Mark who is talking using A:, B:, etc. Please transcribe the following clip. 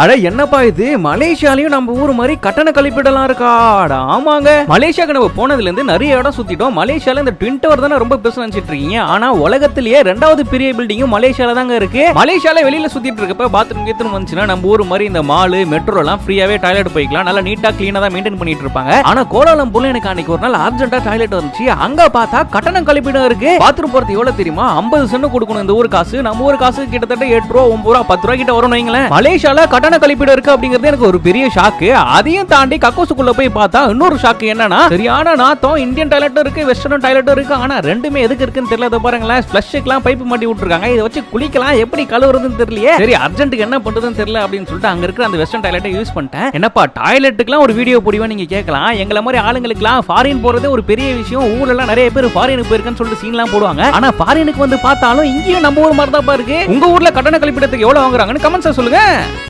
A: அட என்னப்பா இது மலேசியாலயும் நம்ம ஊர் மாதிரி கட்டண கழிப்பிடலாம் இருக்கா? ஆமாங்க, மலேசியாக்கு நம்ம போனதுல இருந்து நிறைய இடம் சுத்திட்டோம். மலேசியால இந்த ட்வின் டவர் தானே ரொம்ப பெருசா நினைச்சிட்டு இருக்கீங்க. ஆனா உலகத்திலேயே ரெண்டாவது பெரிய பில்டிங்கும் மலேசியால தாங்க இருக்கு. மலேசியால வெளியில சுத்திட்டு இருக்கப்ப பாத்ரூம் கீத்ரூம் வந்துச்சுன்னா நம்ம ஊர் மாதிரி இந்த மாலு மெட்ரோ எல்லாம் ஃப்ரீயாவே டாய்லெட் போய்க்கலாம். நல்லா நீட்டா கிளீனா தான் மெயின்டைன் பண்ணிட்டு இருப்பாங்க. ஆனா கோலாலம்பூர்ல எனக்கு அன்னைக்கு ஒரு நாள் அர்ஜென்ட்டா டாய்லெட் வந்துச்சு. அங்க பார்த்தா கட்டணம் கழிப்பிடம் இருக்கு. பாத்ரூம் போறது எவ்வளவு தெரியுமா? 50 சென்ட் கொடுக்கணும் இந்த ஊர் காசு. நம்ம ஊர் காசு கிட்டத்தட்ட 8 ரூபா 9 ரூபா 10 ரூபா கிட்ட வரும் வைங்களேன். மலேசியால கட்டண கழிப்பிடம் இருக்கு அப்படிங்கிறது எனக்கு ஒரு பெரிய ஷாக்கு. அதையும் தாண்டி கக்கோசுக்குள்ள போய் பார்த்தா இன்னொரு ஷாக்கு என்னன்னா, சரியான நாத்தம். இந்தியன் டாய்லெட்டும் இருக்கு, வெஸ்டர்ன் டாய்லெட்டும் இருக்கு. ஆனா ரெண்டுமே எதுக்கு இருக்குன்னு தெரியல. பாருங்களேன், ஃப்ளஷ்க்குலாம் பைப் மாட்டி விட்டுருக்காங்க. இதை வச்சு குளிக்கலாம், எப்படி கழுவுறதுன்னு தெரியலையே. சரி, அர்ஜென்ட்டுக்கு என்ன பண்றதுன்னு தெரியல அப்படின்னு சொல்லிட்டு அங்க இருக்கிற அந்த வெஸ்டர்ன் டாய்லெட்டை யூஸ் பண்ணிட்டேன். என்னப்பா டாய்லெட்டுக்குலாம் ஒரு வீடியோ போடுவேன் நீங்க கேட்கலாம். எங்களை மாதிரி ஆளுங்களுக்குலாம் ஃபாரின் போறது ஒரு பெரிய விஷயம். ஊர்ல எல்லாம் நிறைய பேர் ஃபாரினுக்கு போயிருக்குன்னு சொல்லிட்டு சீன்லாம் போடுவாங்க. ஆனா ஃபாரினுக்கு வந்து பார்த்தாலும் இங்கேயும் நம்ம ஊர் மாதிரி தான் இருக்கு. உங்க ஊர்ல கட்டண கழிப்பிடத்துக்கு எவ்வளவு வாங்குறாங்கன்னு கமெண்ட்ஸ்ல சொல்லுங்க.